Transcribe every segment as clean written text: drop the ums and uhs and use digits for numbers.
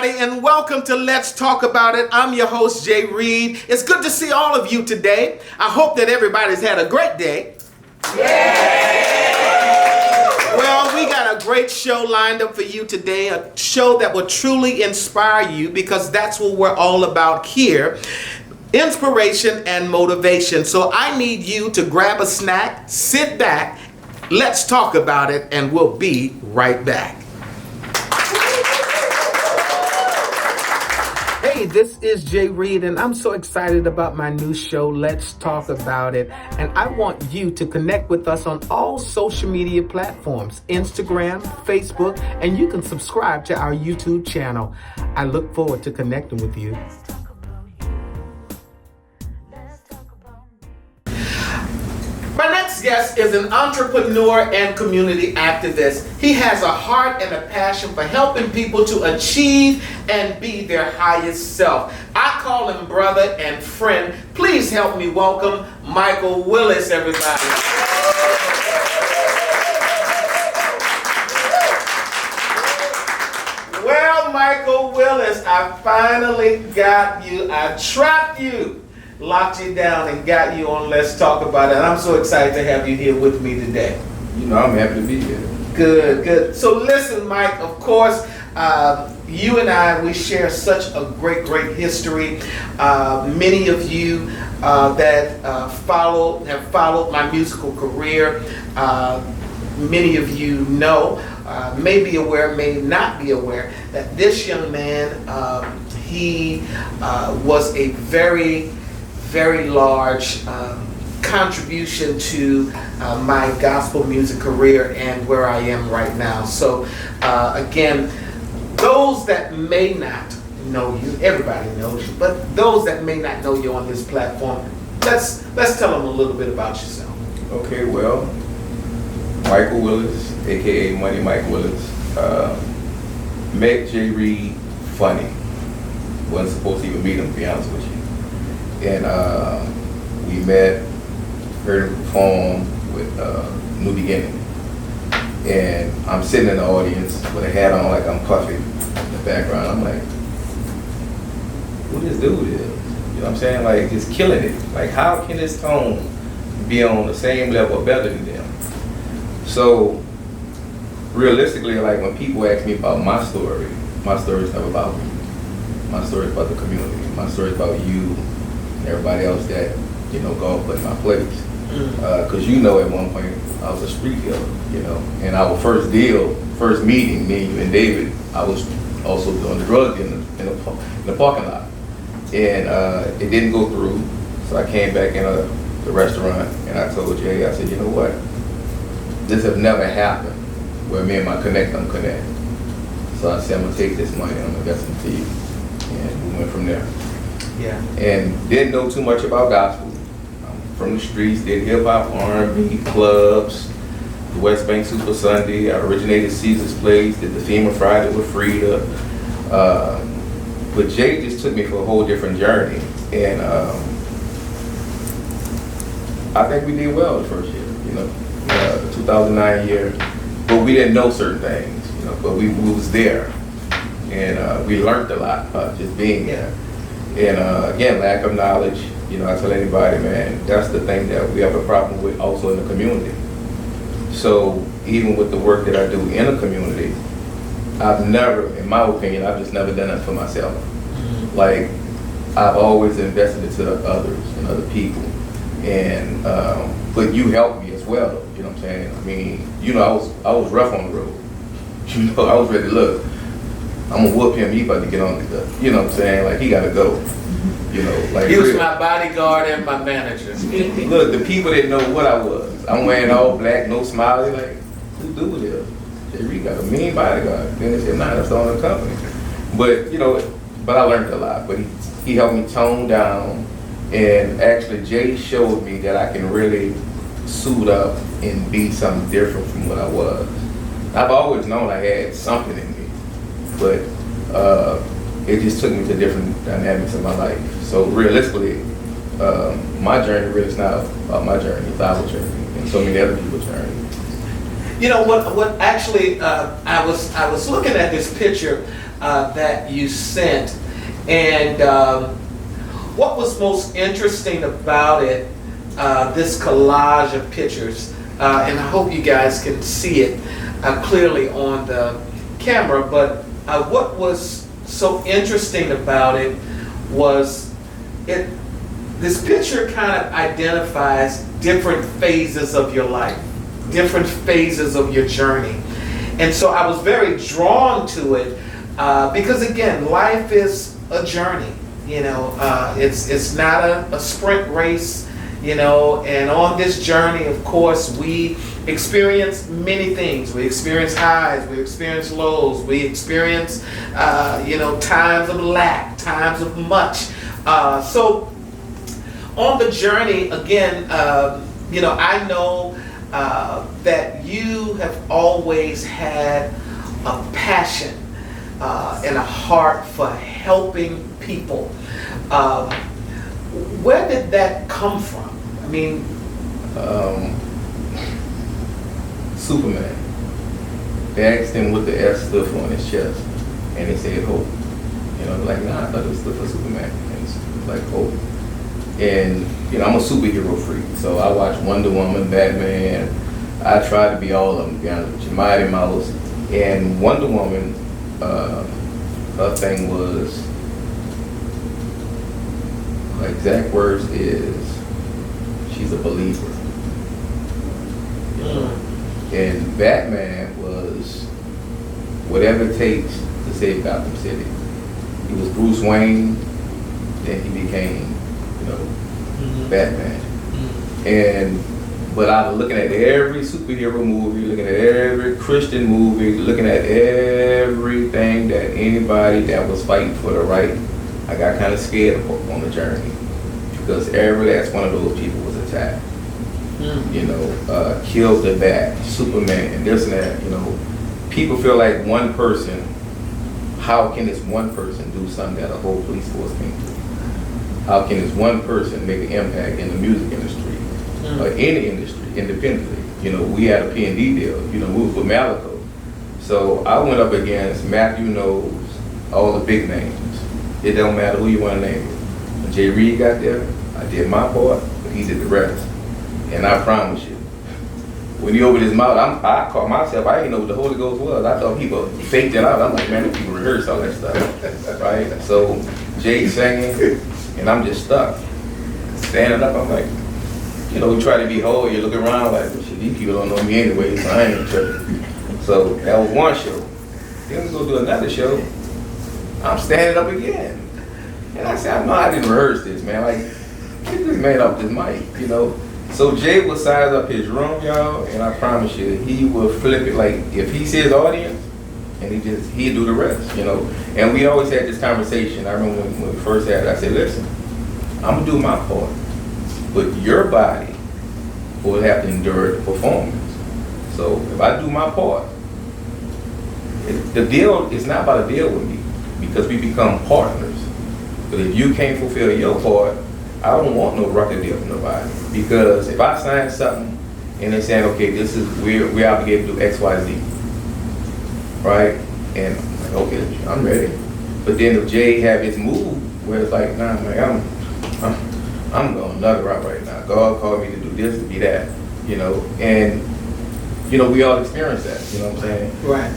everybody, and welcome to Let's Talk About It. I'm your host, Jay Reed. It's good to see all of you today. I hope that everybody's had a great day. Well, we got a great show lined up for you today, a show that will truly inspire you, because that's what we're all about here. Inspiration and motivation. So I need you to grab a snack, sit back, let's talk about it, and we'll be right back. Hey, this is Jay Reed, and I'm so excited about my new show, Let's Talk About It. And I want you to connect with us on all social media platforms, Instagram, Facebook, and you can subscribe to our YouTube channel. I look forward to connecting with you. My next guest is an entrepreneur and community activist. He has a heart and a passion for helping people to achieve and be their highest self. I call him brother and friend. Please help me welcome Michael Willis, everybody. Well, Michael Willis, I finally got you. I trapped you. Locked you down and got you on Let's Talk About It. And I'm so excited to have you here with me today. You know, I'm happy to be here. Good, good. So listen, Mike, of course, you and I, we share such a great history. Many of you that have followed my musical career, many of you know, may be aware, may not be aware, that this young man, he was a very large contribution to my gospel music career and where I am right now. So again, those that may not know you, everybody knows you, but those that may not know you on this platform, let's tell them a little bit about yourself. Okay, well, Michael Willis, aka Money Mike Willis, met Jay Reed funny. Wasn't supposed to even meet him, to be honest with you. And we met, heard him perform with New Beginning. And I'm sitting in the audience with a hat on like I'm Puffy in the background. I'm like, who this dude is? You know what I'm saying? Like, just killing it. Like, how can this tone be on the same level or better than them? So, realistically, like, when people ask me about my story is never about me. My story is about the community. My story is about you and everybody else that, you know, God put in my place. Because you know, at one point, I was a street killer, you know. And our first meeting, me, you, and David, I was also doing the drug in the parking lot. And it didn't go through, so I came back in the restaurant, and I told Jay, I said, you know what? This have never happened where me and my connect don't connect. So I said, I'm gonna take this money and I'm gonna invest it to you. And we went from there. Yeah. And didn't know too much about gospel. I'm from the streets, did hip hop, R&B, clubs, the West Bank Super Sunday. I originated Caesar's Place, did the FEMA Friday with Frida. But Jay just took me for a whole different journey. And I think we did well the first year, you know, the 2009 year. But we didn't know certain things, you know, but we was there. And we learned a lot just being there. And again, lack of knowledge, you know, I tell anybody, man, that's the thing that we have a problem with also in the community. So even with the work that I do in the community, I've never, in my opinion, I've just never done it for myself. Like, I've always invested into others and other people. And, but you helped me as well, you know what I'm saying? I mean, you know, I was rough on the road. You know, I was ready to look. I'm gonna whoop him, he about to get on the, you know what I'm saying? Like, he gotta go. You know, like, he was my bodyguard and my manager. Look, the people didn't know what I was. I'm wearing all black, no smile. They're like, who do this? Jay Reed got a mean bodyguard. Then they said, nah, that's the owner of the company. But, you know, but I learned a lot. But he helped me tone down. And actually, Jay showed me that I can really suit up and be something different from what I was. I've always known I had something in me. But it just took me to different dynamics of my life. So realistically, my journey really is not about my journey, it's our journey, and so many other people's journey. You know what? Actually, I was looking at this picture that you sent. And what was most interesting about it, this collage of pictures, and I hope you guys can see it clearly on the camera, but what was so interesting about it was this picture kind of identifies different phases of your life, different phases of your journey. And so I was very drawn to it because, again, life is a journey. It's not a sprint race, and on this journey, of course, we experience many things. We experience highs, we experience lows, we experience, times of lack, times of much. So on the journey, again, I know that you have always had a passion and a heart for helping people. Where did that come from? I mean, Superman. They asked him what the S stood for on his chest, and they said hope. Like, nah, I thought it stood for Superman. And it's like hope. And I'm a superhero freak, so I watch Wonder Woman, Batman. I try to be all of them, to be honest with you. Mighty Mouse. And Wonder Woman, her thing was, her exact words is, she's a believer. And Batman was whatever it takes to save Gotham City. He was Bruce Wayne, then he became, Batman. But I was looking at every superhero movie, looking at every Christian movie, looking at everything that anybody that was fighting for the right, I got kind of scared on the journey because every last one of those people was attacked. Killed the Bat, Superman, and this and that. People feel like one person. How can this one person do something that a whole police force can't do? How can this one person make an impact in the music industry or any industry independently? We had a P&D deal. We was with Malico. So I went up against Matthew Knowles, all the big names. It don't matter who you want to name it. When Jay Reed got there, I did my part, but he did the rest. And I promise you, when he opened his mouth, I caught myself, I didn't know what the Holy Ghost was. I thought people faked it out. I'm like, man, people rehearse all that stuff, right? So Jay singing, and I'm just stuck. Standing up, I'm like, we try to be whole, you look around like, well, shit, these people don't know me anyway, so I ain't tripping. So that was one show. Then we go do another show. I'm standing up again. And I said, I didn't rehearse this, man. Like, get this man off this mic, So Jay will size up his room, y'all, and I promise you, he will flip it. Like, if he sees audience, and he'd do the rest, And we always had this conversation. I remember when we first had it, I said, listen, I'm gonna do my part, but your body will have to endure the performance. So if I do my part, the deal is not about a deal with me, because we become partners. But if you can't fulfill your part, I don't want no record deal from nobody. Because if I sign something and they're saying, okay, we're obligated to do X, Y, Z, right? And I'm like, okay, I'm ready. But then if Jay have his move where it's like, nah, man, I'm going another route right now. God called me to do this, to be that, And we all experience that. You know what I'm saying? Right.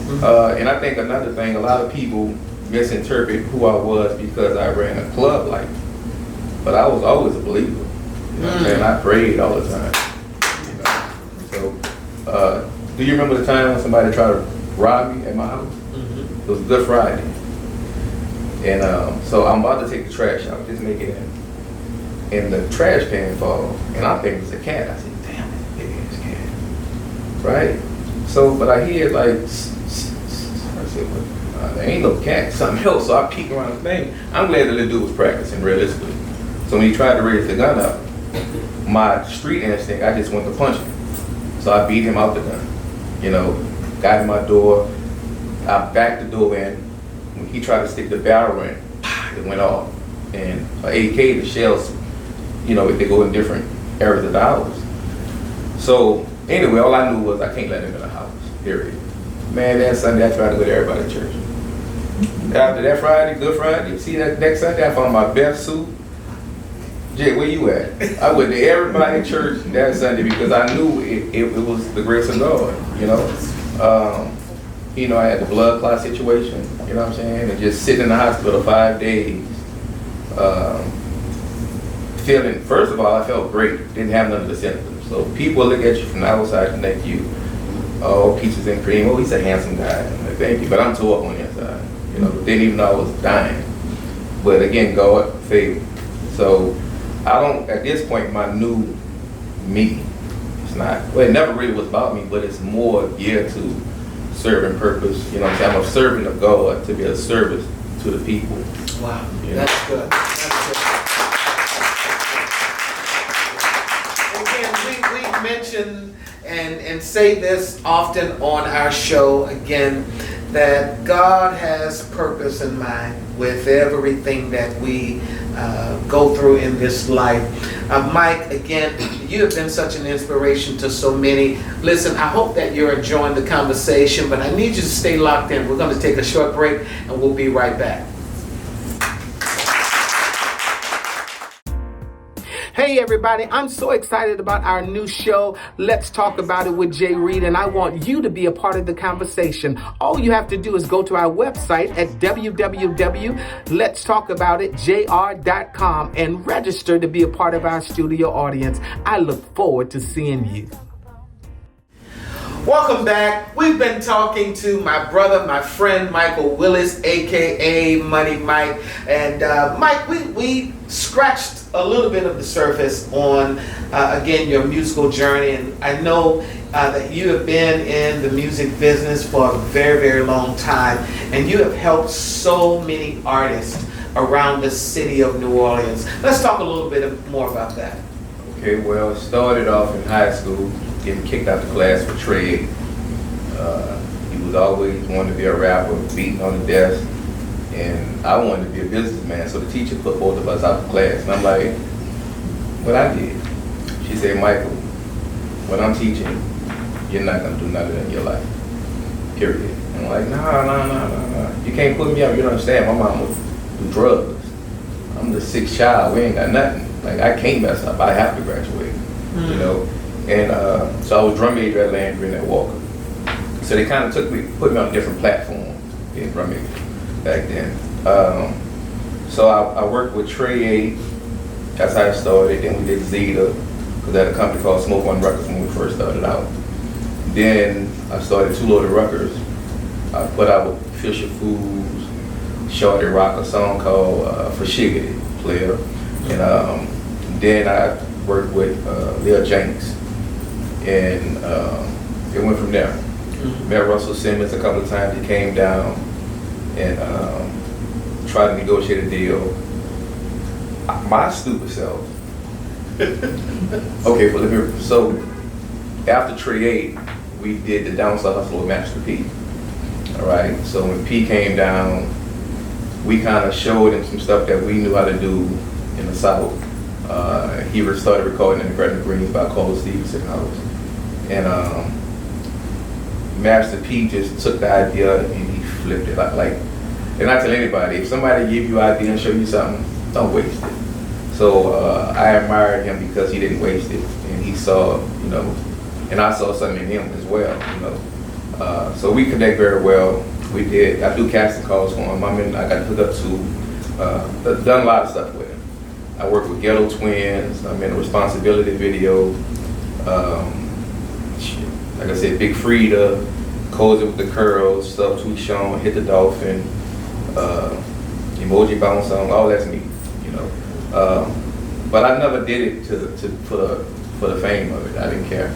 And I think another thing, a lot of people misinterpret who I was because I ran a club like. But I was always a believer. You know what I'm saying? I prayed all the time. So, do you remember the time when somebody tried to rob me at my house? It was Good Friday. And so I'm about to take the trash out, just make it in. And the trash can fall, and I think it's a cat. I said, damn it, big ass cat. Right? So, but I hear like, I said, well, there ain't no cat, something else. So I peek around the thing. I'm glad that the dude was practicing realistically. So when he tried to raise the gun up, my street instinct, I just went to punch him. So I beat him out the gun. Got in my door, I backed the door in. When he tried to stick the barrel in, it went off. And AK, the shells, they go in different areas of the house. So anyway, all I knew was I can't let him in the house, period. Man, that Sunday I tried to go to everybody to church. After that Friday, Good Friday, see that next Sunday I found my best suit. Jay, where you at? I went to everybody in church that Sunday because I knew it was the grace of God, you know. I had the blood clot situation, you know what I'm saying? And just sitting in the hospital 5 days. Feeling, first of all, I felt great. Didn't have none of the symptoms. So people look at you from the outside and think you, oh, peaches and cream. Oh, he's a handsome guy. I'm like, thank you. But I'm tore up on the inside. You know, didn't even know I was dying. But again, God favored. So I don't, at this point, my new me, it's not, well, it never really was about me, but it's more geared to serving purpose. You know what I'm saying? I'm a servant of God to be a service to the people. Wow, you know? That's good. That's good. Again, we mention and say this often on our show, again, that God has purpose in mind with everything that we go through in this life. Mike, again, you have been such an inspiration to so many. Listen, I hope that you're enjoying the conversation, but I need you to stay locked in. We're going to take a short break and we'll be right back. Hey everybody, I'm so excited about our new show, Let's Talk About It with Jay Reed, and I want you to be a part of the conversation. All you have to do is go to our website at www.letstalkaboutitjr.com and register to be a part of our studio audience. I look forward to seeing you. Welcome back. We've been talking to my brother, my friend, Michael Willis, aka Money Mike. And Mike, we scratched a little bit of the surface on, again, your musical journey. And I know that you have been in the music business for a very, very long time. And you have helped so many artists around the city of New Orleans. Let's talk a little bit more about that. Okay, well, it started off in high school, getting kicked out of class for trade. He was always wanting to be a rapper, beating on the desk, and I wanted to be a businessman, so the teacher put both of us out of class, and I'm like, what I did? She said, Michael, when I'm teaching, you're not going to do nothing in your life, period. And I'm like, no. You can't put me up, you don't understand, my mom would do drugs. I'm the sixth child, we ain't got nothing. Like, I can't mess up, I have to graduate, you know? And so I was drum major at Landry and at Walker. So they kind of put me on a different platform being drum major back then. So I worked with Trey A. That's how I started. Then we did Zeta, because I had a company called Smoke One Records when we first started out. Then I started Two Loaded Records. I put out with Fisher Foods, Shorty Rock, a song called For Shiggity, Player. And then I worked with Lil Jenks. And it went from there. Met Russell Simmons a couple of times. He came down and tried to negotiate a deal. My stupid self. Okay, but so after Trey 8, we did the Down South Hustle with Master P. All right, so when P came down, we kind of showed him some stuff that we knew how to do in the South. He started recording in the Gretna Greens by Cole Stevenson House. And Master P just took the idea and he flipped it. Like, and I tell anybody, if somebody give you an idea and show you something, don't waste it. So I admired him because he didn't waste it, and he saw, you know, and I saw something in him as well, you know. So we connect very well. I do casting calls for him. I got hooked up to, done a lot of stuff with him. I work with Ghetto Twins. I'm in a Responsibility video. Like I said, Big Frida, Cozy with the Curls, Sub Tweet Sean, Hit the Dolphin, Emoji Bounce Song, all that's me, you know. But I never did it for the fame of it. I didn't care.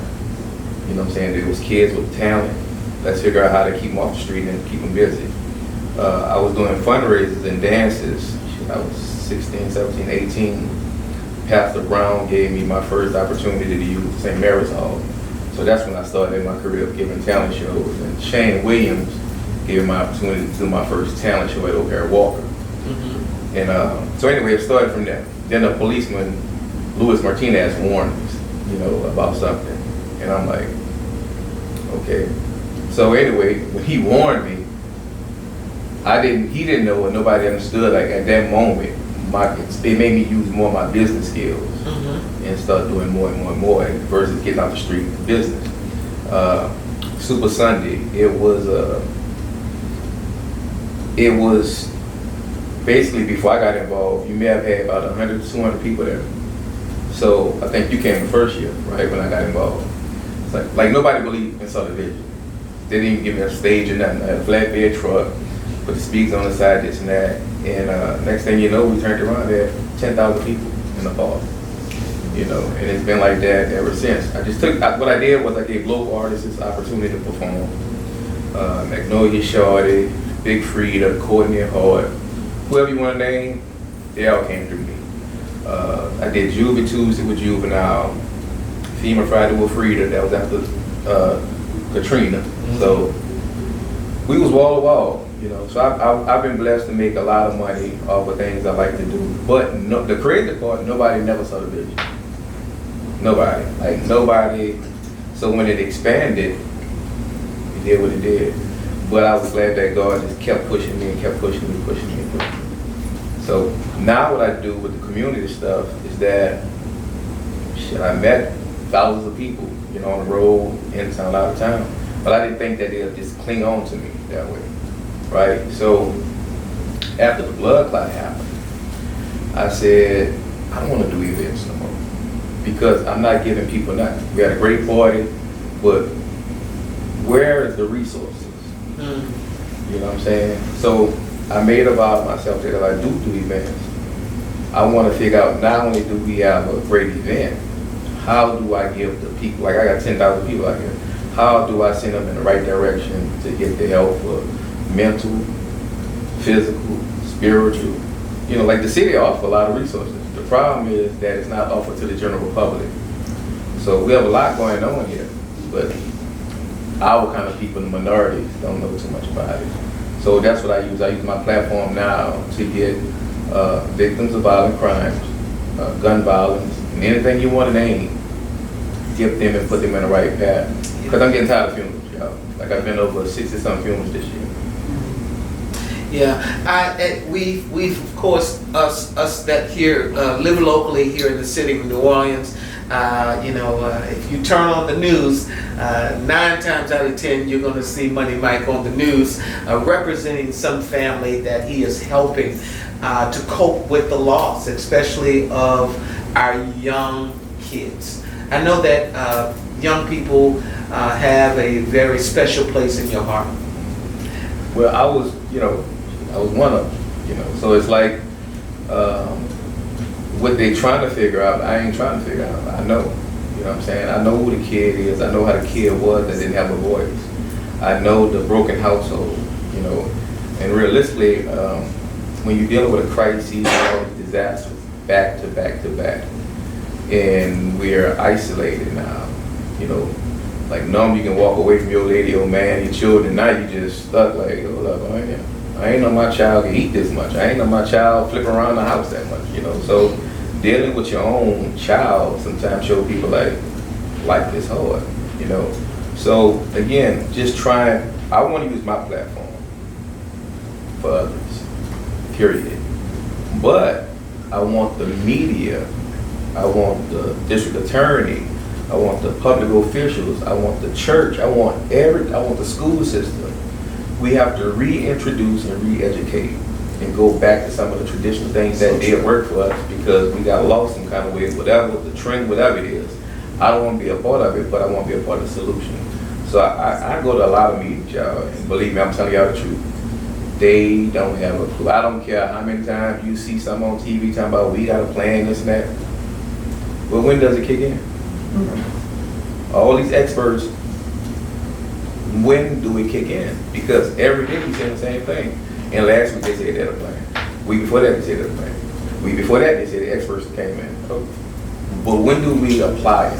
You know what I'm saying? There was kids with talent. Let's figure out how to keep them off the street and keep them busy. I was doing fundraisers and dances. I was 16, 17, 18. Pastor Brown gave me my first opportunity to use St. Mary's Hall. So that's when I started my career of giving talent shows. And Shane Williams gave me my opportunity to do my first talent show at O'Hare Walker. Mm-hmm. And so anyway, it started from there. Then a policeman, Luis Martinez, warned me, you know, about something. And I'm like, okay. So anyway, when he warned me, he didn't know, and nobody understood. Like at that moment, it made me use more of my business skills and start doing more and more and more versus getting out the street business. Super Sunday, it was basically before I got involved, you may have had about 100, 200 people there. So I think you came the first year, right, when I got involved. It's like nobody believed in subdivision. They didn't even give me a stage or nothing. I had a flatbed truck, put the speakers on the side, this and that. And next thing you know, we turned around, there 10,000 people in the park. You know, and it's been like that ever since. What I did was I gave local artists this opportunity to perform. Magnolia Shorty, Big Frida, Courtney Hart, whoever you want to name, they all came through me. I did Juvie Tuesday with Juvenile, FEMA Friday with Frida, that was after Katrina. So we was wall to wall, you know. So I've been blessed to make a lot of money off of things I like to do. But no, the creative part, nobody never saw the vision. Nobody. So when it expanded, it did what it did. But I was glad that God just kept pushing me and kept pushing me, pushing me, and pushing me. So now what I do with the community stuff is that I met thousands of people, you know, on the road, in town, out of town. But I didn't think that they'd just cling on to me that way, right? So after the blood clot happened, I said, I don't want to do events no more because I'm not giving people nothing. We had a great party, but where is the resources? You know what I'm saying? So I made a vow to myself that if I do events, I want to figure out not only do we have a great event, how do I give the people, like I got 10,000 people out here, how do I send them in the right direction to get the help for mental, physical, spiritual? You know, like the city offers a lot of resources. The problem is that it's not offered to the general public. So we have a lot going on here, but our kind of people, the minorities, don't know too much about it. So that's what I use. I use my platform now to get victims of violent crimes, gun violence, and anything you want to name, get them and put them in the right path. Because I'm getting tired of funerals, y'all. Like I've been over 60-some funerals this year. Yeah, we've of course us that here live locally here in the city of New Orleans. If you turn on the news, 9 times out of 10 you're going to see Money Mike on the news representing some family that he is helping to cope with the loss, especially of our young kids. I know that young people have a very special place in your heart. Well, I was one of them, so it's like what they trying to figure out, I ain't trying to figure out. I know, you know what I'm saying? I know who the kid is. I know how the kid was that didn't have a voice. I know the broken household, and realistically, when you're dealing with a crisis, all these disasters, back to back to back, and we're isolated now, like normally you can walk away from your lady, old man, your children, now you just stuck like, hold up, I ain't know my child can eat this much. I ain't know my child flip around the house that much, So dealing with your own child sometimes show people like life is hard, So again, I want to use my platform for others, period. But I want the media, I want the district attorney, I want the public officials, I want the church, I want the school system. We have to reintroduce and re-educate and go back to some of the traditional things that did work for us because we got lost some kind of way, whatever the trend, whatever it is. I don't want to be a part of it, but I want to be a part of the solution. So I go to a lot of meetings, y'all, and believe me, I'm telling y'all the truth. They don't have a clue. I don't care how many times you see something on TV talking about we got a plan, this and that. Well, when does it kick in? All these experts, when do it kick in? Because every day we say the same thing. And last week they said they had a plan. Week before that they said they had a plan. Week before that they said the experts came in. But when do we apply it?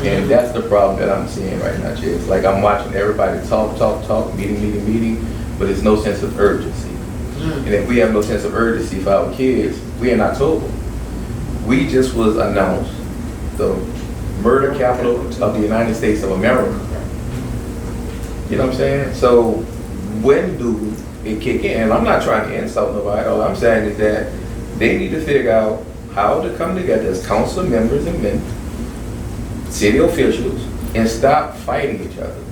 And that's the problem that I'm seeing right now, Jay. It's like I'm watching everybody talk, meeting, but there's no sense of urgency. And if we have no sense of urgency for our kids, we in October. We just was announced the murder capital of the United States of America. You know what I'm saying? So when do it kick in. And I'm not trying to insult nobody. All I'm saying is that they need to figure out how to come together as council members and men, city officials, and stop fighting each other.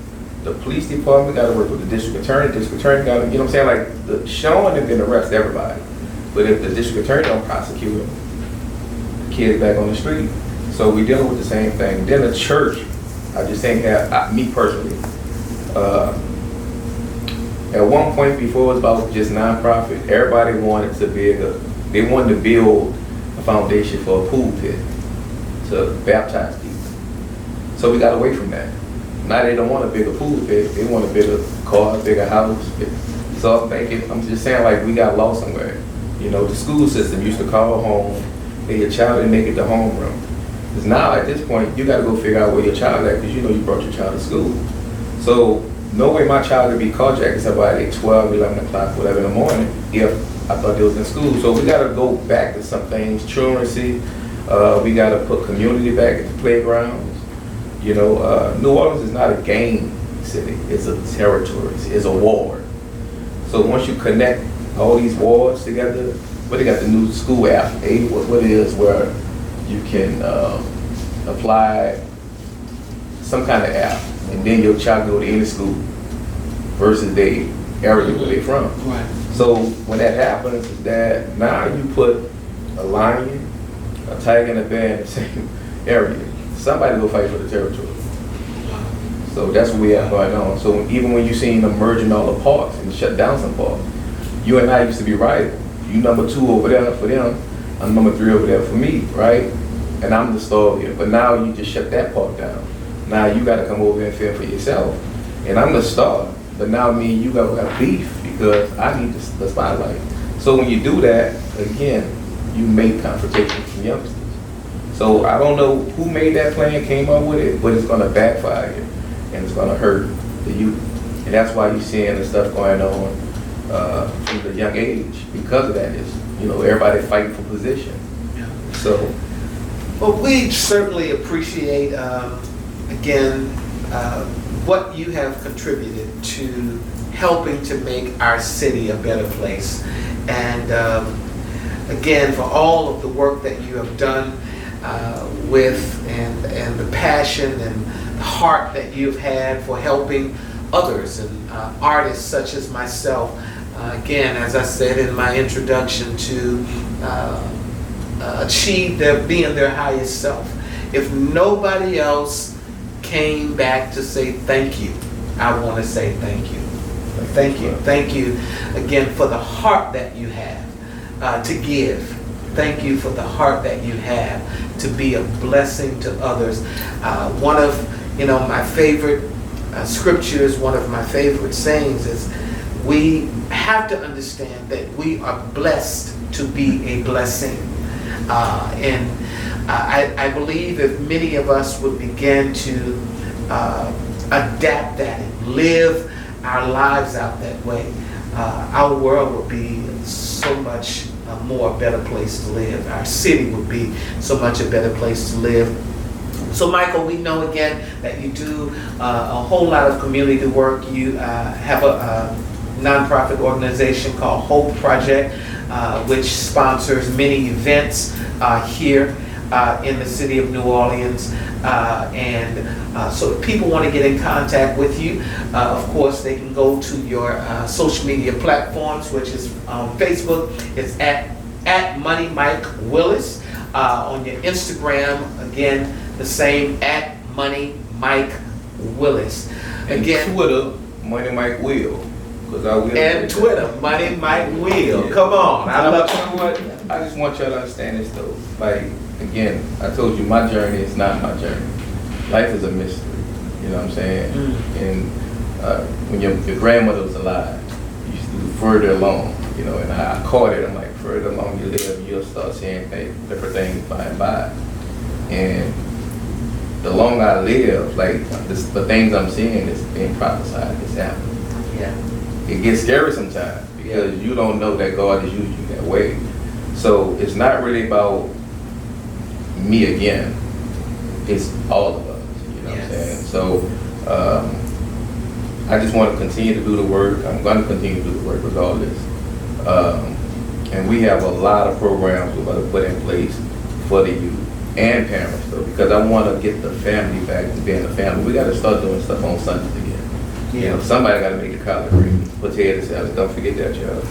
The police department got to work with the district attorney got to, you know what I'm saying? Like, Sean is going to arrest everybody. But if the district attorney don't prosecute him, the kid's back on the street. So we dealing with the same thing. Then the church, I just think that, me personally, at one point before it was about just nonprofit, everybody wanted to they wanted to build a foundation for a pool pit to baptize people. So we got away from that. Now they don't want a bigger pool pit, they want a bigger car, bigger house. So I'm just saying, like, we got lost somewhere. You know, the school system used to call home, your child didn't make it to homeroom. Because now at this point, you got to go figure out where your child is at, because you know you brought your child to school. So no way my child would be carjacked except by like 12, 11 o'clock, whatever in the morning, if I thought they was in school. So we got to go back to some things, truancy. We got to put community back at the playgrounds. You know, New Orleans is not a gang city. It's a territory. It's a ward. So once you connect all these wards together, but they got the new school app, what it is, where you can apply some kind of app, and then your child go to any school versus the area where they from. Right. So when that happens, is that now you put a lion, a tiger, and a bear in the same area. Somebody go fight for the territory. So that's what we have going on. So even when you seen them merging all the parks and shut down some parks, you and I used to be rivals. You number 2 over there for them, I'm number 3 over there for me, right? And I'm the star here. But now you just shut that park down. Now you got to come over and fend for yourself. And I'm the star. But now me and you got beef because I need the spotlight. So when you do that, again, you make confrontation from youngsters. So I don't know who made that plan, came up with it, but it's going to backfire and it's going to hurt the youth. And that's why you're seeing the stuff going on from the young age. Because of that, is, you know, everybody fighting for position. Yeah. So, well, we certainly appreciate again what you have contributed to helping to make our city a better place, and again for all of the work that you have done with and the passion and the heart that you've had for helping others and artists such as myself. Again, as I said in my introduction, to achieve being their highest self. If nobody else came back to say thank you, I want to say thank you. Thank you. Thank you again for the heart that you have to give. Thank you for the heart that you have to be a blessing to others. One of my favorite scriptures, one of my favorite sayings is, we have to understand that we are blessed to be a blessing. And I believe if many of us would begin to adapt that and live our lives out that way, our world would be so much more a better place to live. Our city would be so much a better place to live. So Michael, we know again that you do a whole lot of community work. You have a nonprofit organization called Hope Project, which sponsors many events here in the city of New Orleans. So if people want to get in contact with you, of course, they can go to your social media platforms, which is on Facebook. It's at Money Mike Willis. On your Instagram, again, the same, at Money Mike Willis. Again, and Twitter, Money Mike Will. And Twitter, Money Mike Will. Yeah. Come on. I love you. Know what? I just want y'all to understand this though. Like, again, I told you my journey is not my journey. Life is a mystery. You know what I'm saying? And when your grandmother was alive, you used to do further along. You know, and I caught it. I'm like, further along you live, you'll start seeing different things by and by. And the longer I live, like the things I'm seeing is being prophesied. It's happening. Yeah. It gets scary sometimes because you don't know that God is using you that way. So it's not really about me again. It's all of us. You know what I'm saying? So I just want to continue to do the work. I'm going to continue to do the work regardless. And we have a lot of programs we're going to put in place for the youth and parents, though, because I want to get the family back to being a family. We got to start doing stuff on Sundays again. Yeah. You know, somebody got to make the collard greens, potato salad. Don't forget that, y'all.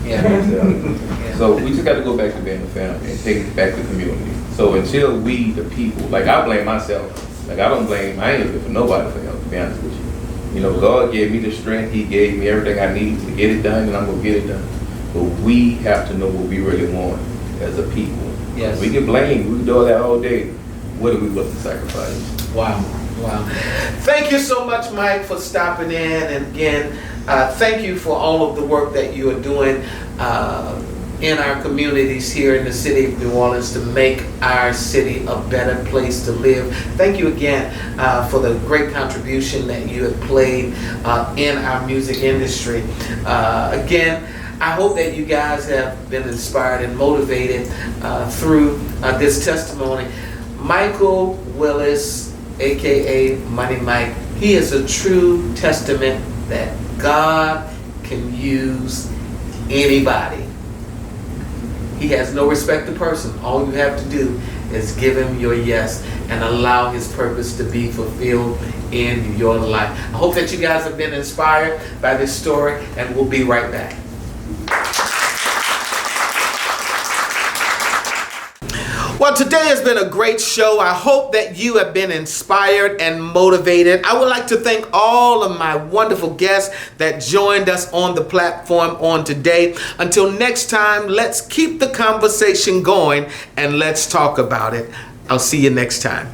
Yeah. Yeah. So we just got to go back to being a family and take it back to community. So until we, the people, like I blame myself. Like I ain't looking for nobody for help, to be honest with you. You know, God gave me the strength. He gave me everything I need to get it done, and I'm going to get it done. But we have to know what we really want as a people. Yes. We get blamed. We can do all that all day. What are we willing to sacrifice? Wow. Wow. Thank you so much, Mike, for stopping in. And again, thank you for all of the work that you are doing in our communities here in the city of New Orleans to make our city a better place to live. Thank you again for the great contribution that you have played in our music industry. Again, I hope that you guys have been inspired and motivated through this testimony. Michael Willis, aka Money Mike, he is a true testament that God can use anybody. He has no respect to person. All you have to do is give him your yes and allow his purpose to be fulfilled in your life. I hope that you guys have been inspired by this story, and we'll be right back. Well, today has been a great show. I hope that you have been inspired and motivated. I would like to thank all of my wonderful guests that joined us on the platform on today. Until next time, let's keep the conversation going and let's talk about it. I'll see you next time.